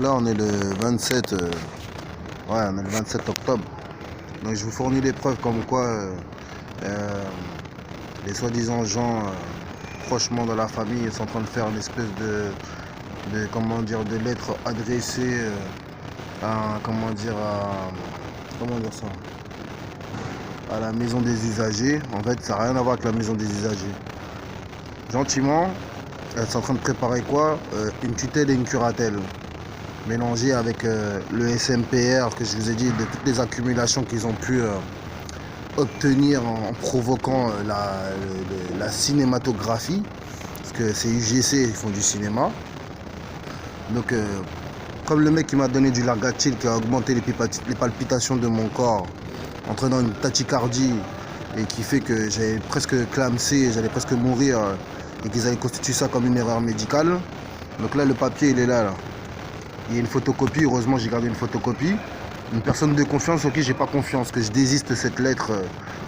là on est le 27 on est le 27 octobre. Donc je vous fournis les preuves comme quoi les soi-disant gens prochement de la famille sont en train de faire une espèce de lettre adressée à la maison des usagers. En fait, ça n'a rien à voir avec la maison des usagers. Gentiment, elles sont en train de préparer quoi? Une tutelle et une curatelle. Mélangée avec le SMPR que je vous ai dit, de toutes les accumulations qu'ils ont pu obtenir en provoquant la cinématographie. Parce que c'est UGC, ils font du cinéma. Donc, comme le mec qui m'a donné du Largatil qui a augmenté les palpitations de mon corps, entraînant une tachycardie et qui fait que j'avais presque clamsé, j'allais presque mourir et qu'ils allaient constituer ça comme une erreur médicale. Donc là, le papier, il est là. Il y a une photocopie, heureusement j'ai gardé une photocopie. Une personne de confiance auquel j'ai pas confiance, que je désiste de cette lettre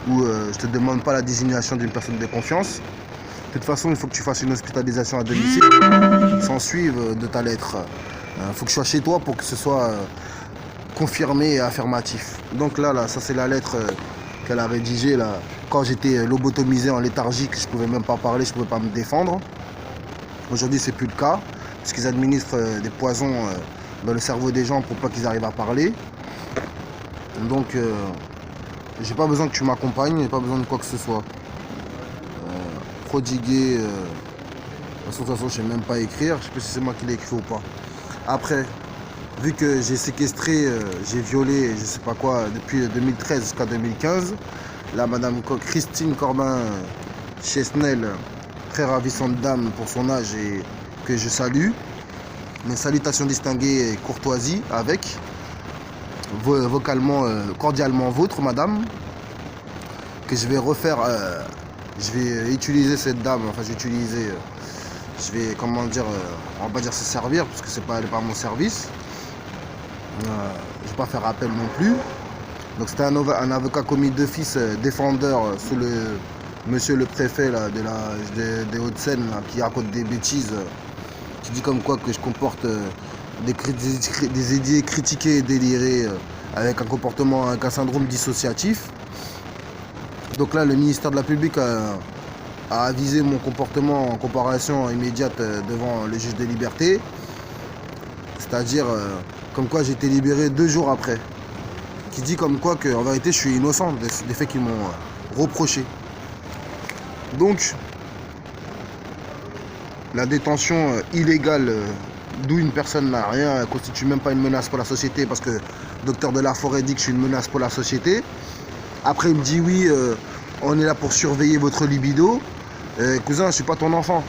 où je te demande pas la désignation d'une personne de confiance. De toute façon, il faut que tu fasses une hospitalisation à domicile sans suivre de ta lettre. Il faut que je sois chez toi pour que ce soit confirmé et affirmatif. Donc là ça c'est la lettre qu'elle a rédigée là. Quand j'étais lobotomisé en léthargique, je pouvais même pas parler, je pouvais pas me défendre. Aujourd'hui c'est plus le cas, puisqu'ils administrent des poisons dans le cerveau des gens pour pas qu'ils arrivent à parler. Donc j'ai pas besoin que tu m'accompagnes, j'ai pas besoin de quoi que ce soit. Prodiguer, de toute façon je sais même pas écrire, je sais pas si c'est moi qui l'ai écrit ou pas. Après, vu que j'ai séquestré, j'ai violé, je sais pas quoi, depuis 2013 jusqu'à 2015, là madame Christine Corbin Chesnel, très ravissante dame pour son âge et que je salue, mes salutations distinguées et courtoisie avec, vocalement, cordialement vôtre madame, que je vais refaire, je vais utiliser cette dame, enfin je vais comment dire, on va pas dire se servir parce que elle est pas à mon service. Je vais pas faire appel non plus. Donc c'était un avocat commis d'office défendeur sous le monsieur le préfet là, des Hauts-de-Seine qui raconte des bêtises, qui dit comme quoi que je comporte des idées critiquées et délirées avec un comportement, avec un syndrome dissociatif. Donc là le ministère de la Publique a avisé mon comportement en comparaison immédiate devant le juge des libertés. C'est-à-dire comme quoi j'ai été libéré 2 jours après. Qui dit comme quoi que en vérité je suis innocent des faits qu'ils m'ont reproché. Donc la détention illégale d'où une personne n'a rien ne constitue même pas une menace pour la société, parce que le docteur Delaforêt dit que je suis une menace pour la société. Après il me dit oui, on est là pour surveiller votre libido. Cousin, je suis pas ton enfant.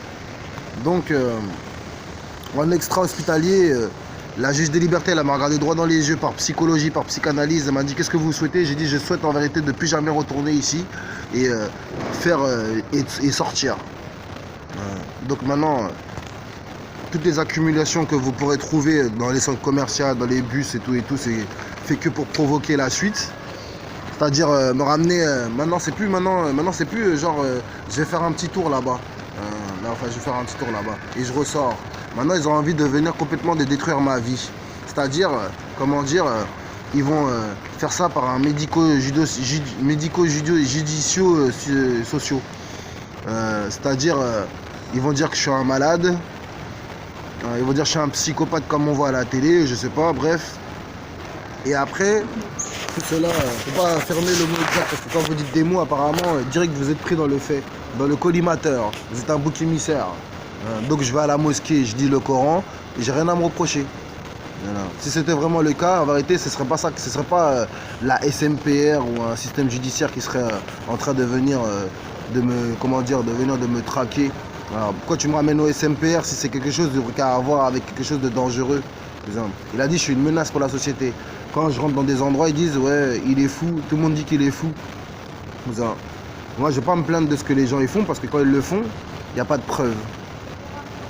Donc en extra hospitalier, la juge des libertés, elle m'a regardé droit dans les yeux par psychologie, par psychanalyse. Elle m'a dit qu'est-ce que vous souhaitez? J'ai dit je souhaite en vérité de plus jamais retourner ici et faire et sortir. Donc maintenant, toutes les accumulations que vous pourrez trouver dans les centres commerciaux, dans les bus et tout, c'est fait que pour provoquer la suite. C'est-à-dire me ramener, maintenant c'est plus genre je vais faire un petit tour là-bas. Je vais faire un petit tour là-bas et je ressors. Maintenant ils ont envie de venir complètement de détruire ma vie. C'est-à-dire, ils vont faire ça par un médico-judiciaux-sociaux. C'est-à-dire, ils vont dire que je suis un malade. Ils vont dire que je suis un psychopathe comme on voit à la télé, je sais pas, bref. Et après, tout cela, faut pas fermer le mot exact, parce que quand vous dites des mots, apparemment, direct vous êtes pris dans le fait, dans le collimateur. Vous êtes un bouc émissaire. Donc je vais à la mosquée, je dis le Coran, et j'ai rien à me reprocher. Voilà. Si c'était vraiment le cas, en vérité, ce serait pas ça, ce serait pas la SMPR ou un système judiciaire qui serait en train de venir de me traquer. Alors, pourquoi tu me ramènes au SMPR si c'est quelque chose à voir avec quelque chose de dangereux? Il a dit je suis une menace pour la société. Quand je rentre dans des endroits, ils disent ouais, il est fou, tout le monde dit qu'il est fou. Moi, je vais pas me plaindre de ce que les gens y font, parce que quand ils le font, il n'y a pas de preuves.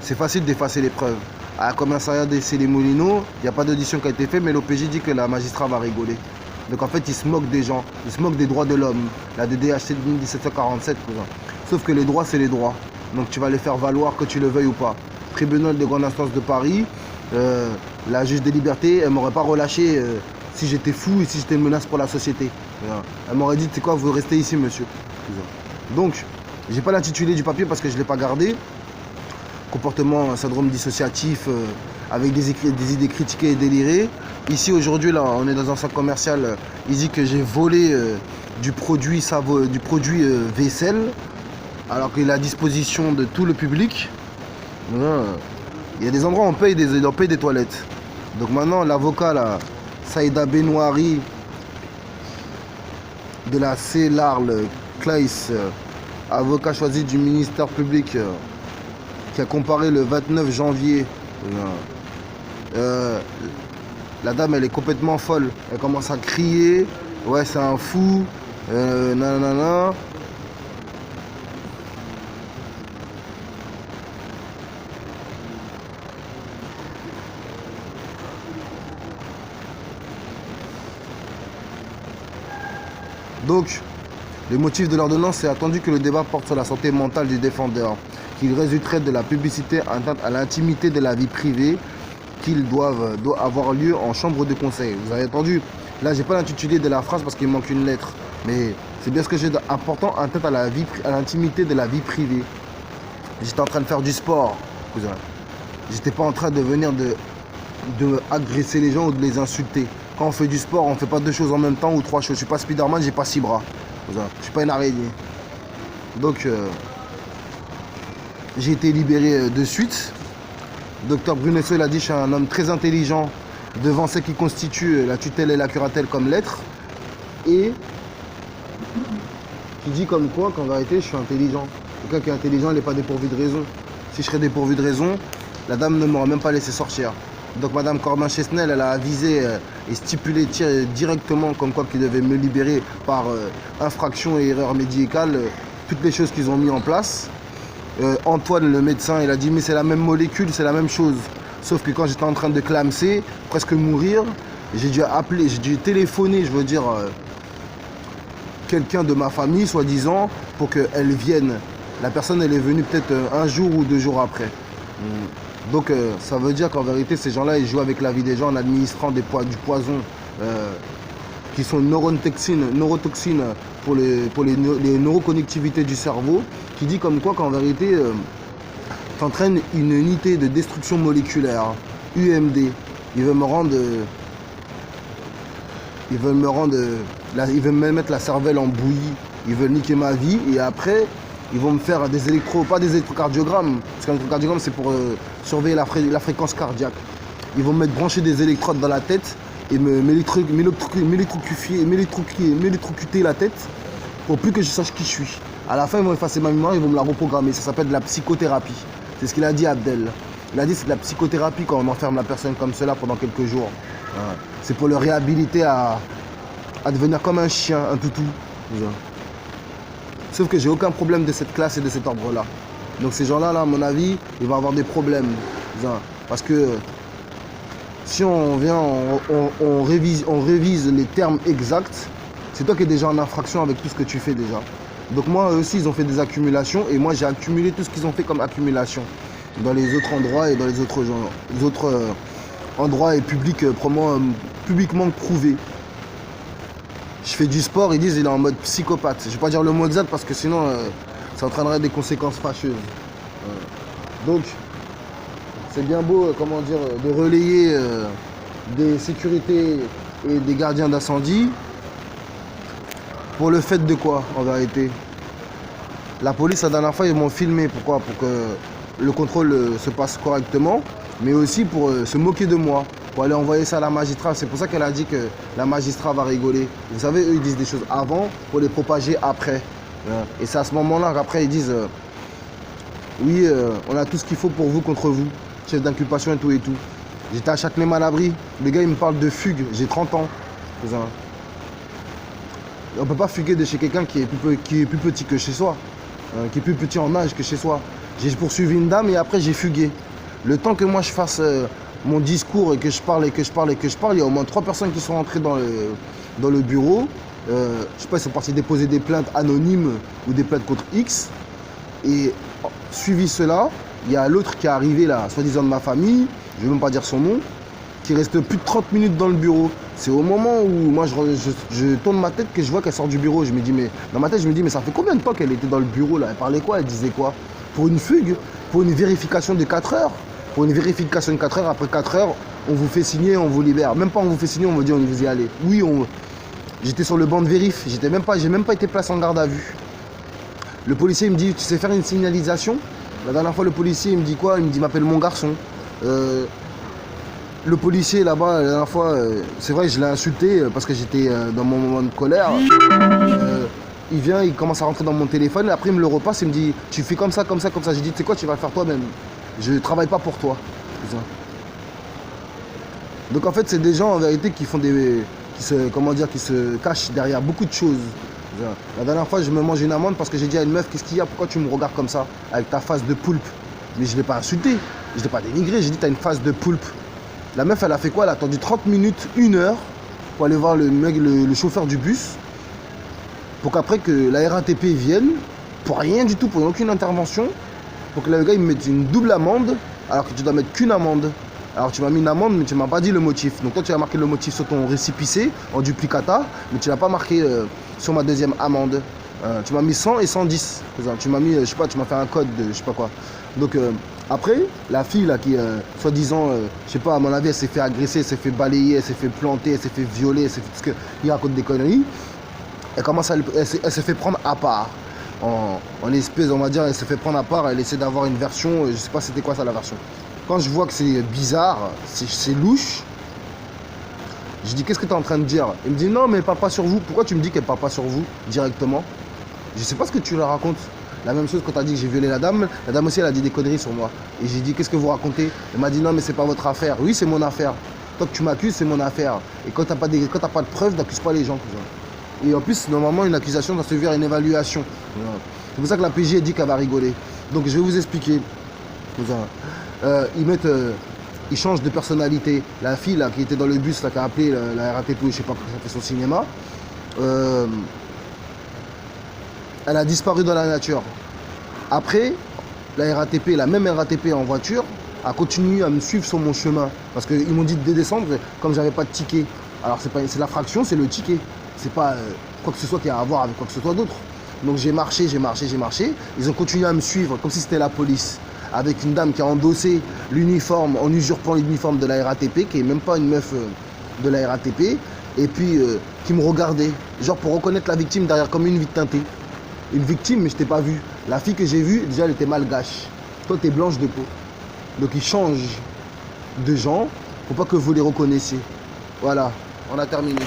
C'est facile d'effacer les preuves. À la commissariat d'Essay les Moulineaux, il n'y a pas d'audition qui a été faite, mais l'OPJ dit que la magistrat va rigoler. Donc en fait, ils se moquent des gens, ils se moquent des droits de l'homme. La DDHC de 1747, cousin. Sauf que les droits, c'est les droits. Donc tu vas les faire valoir que tu le veuilles ou pas. Tribunal de grande instance de Paris, La juge des libertés, elle m'aurait pas relâché si j'étais fou et si j'étais une menace pour la société. Elle m'aurait dit, tu sais quoi, vous restez ici, monsieur. Donc, j'ai pas l'intitulé du papier parce que je l'ai pas gardé. Comportement, syndrome dissociatif, avec des idées critiquées et délirées. Ici, aujourd'hui, là, on est dans un centre commercial. Il dit que j'ai volé du produit vaisselle, alors qu'il est à disposition de tout le public. Il y a des endroits où on paye des toilettes. Donc maintenant, l'avocat, là, Saïda Benoiri, de la CELARL Claes, avocat choisi du ministère public, qui a comparé le 29 janvier. La dame, elle est complètement folle. Elle commence à crier. Ouais, c'est un fou. Nanana. Donc, le motif de l'ordonnance, c'est attendu que le débat porte sur la santé mentale du défendeur, qu'il résulterait de la publicité atteinte à l'intimité de la vie privée, qu'il doit avoir lieu en chambre de conseil. Vous avez entendu? Là, j'ai pas l'intitulé de la phrase parce qu'il manque une lettre, mais c'est bien ce que j'ai d'important, atteinte à l'intimité de la vie privée. J'étais en train de faire du sport, cousin. J'étais pas en train de venir de agresser les gens ou de les insulter. Quand on fait du sport, on fait pas deux choses en même temps ou trois choses. Je suis pas Spider-Man, j'ai pas 6 bras. Je suis pas une araignée. Donc, j'ai été libéré de suite. Docteur Brunesso, il a dit, je suis un homme très intelligent devant ce qui constitue la tutelle et la curatelle comme lettre. Et qui dit comme quoi qu'en vérité, je suis intelligent. Quelqu'un qui est intelligent, il n'est pas dépourvu de raison. Si je serais dépourvu de raison, la dame ne m'aurait même pas laissé sortir. Donc Madame Corbin-Chesnel, elle a avisé et stipulé directement comme quoi qu'ils devaient me libérer par infraction et erreur médicale, toutes les choses qu'ils ont mis en place. Antoine, le médecin, il a dit mais c'est la même molécule, c'est la même chose. Sauf que quand j'étais en train de clamser, presque mourir, j'ai dû appeler, j'ai dû téléphoner, je veux dire, quelqu'un de ma famille, soi-disant, pour qu'elle vienne. La personne, elle est venue peut-être un jour ou 2 jours après. Donc ça veut dire qu'en vérité, ces gens-là, ils jouent avec la vie des gens en administrant du poison qui sont neurotoxines pour les neuroconnectivités du cerveau, qui dit comme quoi qu'en vérité, t'entraînes une unité de destruction moléculaire, UMD. Ils veulent me mettre la cervelle en bouillie, ils veulent niquer ma vie et après, ils vont me faire pas des électrocardiogrammes, parce qu'un électrocardiogramme c'est pour surveiller la fréquence cardiaque. Ils vont me mettre brancher des électrodes dans la tête et m'électrocuter la tête pour plus que je sache qui je suis. À la fin, ils vont effacer ma mémoire, ils vont me la reprogrammer. Ça s'appelle de la psychothérapie. C'est ce qu'il a dit Abdel. Il a dit c'est de la psychothérapie quand on enferme la personne comme cela pendant quelques jours. C'est pour le réhabiliter à devenir comme un chien, un toutou. Sauf que j'ai aucun problème de cette classe et de cet ordre-là. Donc ces gens-là, à mon avis, ils vont avoir des problèmes. Parce que si on vient, on révise les termes exacts, c'est toi qui es déjà en infraction avec tout ce que tu fais déjà. Donc moi, eux aussi, ils ont fait des accumulations et moi, j'ai accumulé tout ce qu'ils ont fait comme accumulation dans les autres endroits et dans les autres endroits et publiquement prouvés. Je fais du sport, ils disent qu'il est en mode psychopathe. Je ne vais pas dire le mot exact parce que sinon ça entraînerait des conséquences fâcheuses. Donc c'est bien beau de relayer des sécurités et des gardiens d'incendie. Pour le fait de quoi en vérité? La police la dernière fois ils m'ont filmé. Pourquoi? Pour que le contrôle se passe correctement, mais aussi pour se moquer de moi. Pour aller envoyer ça à la magistrat. C'est pour ça qu'elle a dit que la magistrat va rigoler. Vous savez, eux, ils disent des choses avant pour les propager après. Et c'est à ce moment-là qu'après, ils disent oui, on a tout ce qu'il faut pour vous contre vous. Chef d'inculpation et tout et tout. J'étais à Châtenay-Malabry. Le gars, il me parle de fugue. J'ai 30 ans. On ne peut pas fuguer de chez quelqu'un qui est plus petit que chez soi. Qui est plus petit en âge que chez soi. J'ai poursuivi une dame et après, j'ai fugué. Le temps que moi, je fasse mon discours et que je parle, il y a au moins 3 personnes qui sont rentrées dans le bureau. Je sais pas, ils sont partis déposer des plaintes anonymes ou des plaintes contre X. Et suivi cela, il y a l'autre qui est arrivé là, soi-disant de ma famille. je ne vais même pas dire son nom, qui reste plus de 30 minutes dans le bureau. C'est au moment où moi je tourne ma tête que je vois qu'elle sort du bureau. Je me dis, mais dans ma tête, je me dis, mais ça fait combien de temps qu'elle était dans le bureau là? Elle parlait quoi? Elle disait quoi? Pour une fugue? Pour une vérification de 4 heures? Pour une vérification de 4 heures, après 4 heures, on vous fait signer, on vous libère. Même pas on vous fait signer, on vous dit on vous y aller. Oui, j'étais sur le banc de vérif, j'ai même pas été placé en garde à vue. Le policier il me dit, tu sais faire une signalisation? La dernière fois, le policier il me dit quoi? Il me dit, m'appelle mon garçon. Le policier là-bas, la dernière fois, c'est vrai, je l'ai insulté parce que j'étais dans mon moment de colère. Il vient, il commence à rentrer dans mon téléphone, et après il me le repasse, il me dit, tu fais comme ça, comme ça, comme ça. J'ai dit, tu sais quoi, tu vas le faire toi-même. Je ne travaille pas pour toi. Donc en fait, c'est des gens en vérité qui font qui se cachent derrière beaucoup de choses. La dernière fois, je me mange une amende parce que j'ai dit à une meuf, qu'est-ce qu'il y a, pourquoi tu me regardes comme ça, avec ta face de poulpe? Mais je ne l'ai pas insulté, je ne l'ai pas dénigré, j'ai dit, tu as une face de poulpe. La meuf, elle a fait quoi? Elle a attendu 30 minutes, 1 heure, pour aller voir le chauffeur du bus, pour qu'après que la RATP vienne, pour rien du tout, pour aucune intervention, pour que le gars il me mette une double amende, alors que tu dois mettre qu'une amende. Alors tu m'as mis une amende, mais tu m'as pas dit le motif. Donc toi, tu as marqué le motif sur ton récépissé, en duplicata, mais tu l'as pas marqué sur ma deuxième amende. Tu m'as mis 100 et 110. Tu m'as mis, je sais pas, tu m'as fait un code de je sais pas quoi. Donc après, la fille là qui, soi-disant, je sais pas, à mon avis, elle s'est fait agresser, elle s'est fait balayer, elle s'est fait planter, elle s'est fait violer, elle s'est fait tout ce qu'il raconte des conneries. Elle s'est fait prendre à part. En espèce, on va dire, elle s'est fait prendre à part, elle essaie d'avoir une version, je sais pas c'était quoi ça la version. Quand je vois que c'est bizarre, c'est louche, je dis qu'est-ce que tu es en train de dire? Il me dit non mais elle parle pas sur vous. Pourquoi tu me dis qu'elle parle pas sur vous directement? Je sais pas ce que tu leur racontes. La même chose quand tu as dit que j'ai violé la dame aussi elle a dit des conneries sur moi. Et j'ai dit qu'est-ce que vous racontez? Elle m'a dit non mais c'est pas votre affaire. Oui c'est mon affaire. Tant que tu m'accuses c'est mon affaire. Et quand t'as pas de preuves, n'accuse pas les gens. Et en plus normalement une accusation doit suivre une évaluation. C'est pour ça que la PJ a dit qu'elle va rigoler. Donc je vais vous expliquer. Ils changent de personnalité. La fille là, qui était dans le bus, là, qui a appelé la RATP, je sais pas comment ça fait son cinéma, elle a disparu dans la nature. Après, la RATP, la même RATP en voiture, a continué à me suivre sur mon chemin. Parce qu'ils m'ont dit de descendre, comme j'avais pas de ticket. Alors c'est la fraction, c'est le ticket. C'est pas quoi que ce soit qui a à voir avec quoi que ce soit d'autre. Donc j'ai marché. Ils ont continué à me suivre comme si c'était la police. Avec une dame qui a endossé l'uniforme en usurpant l'uniforme de la RATP, qui est même pas une meuf de la RATP, et puis qui me regardait, genre pour reconnaître la victime derrière comme une vitre teintée. Une victime, mais je t'ai pas vu. La fille que j'ai vue, déjà elle était malgache. Toi t'es blanche de peau. Donc ils changent de gens pour pas que vous les reconnaissiez. Voilà, on a terminé.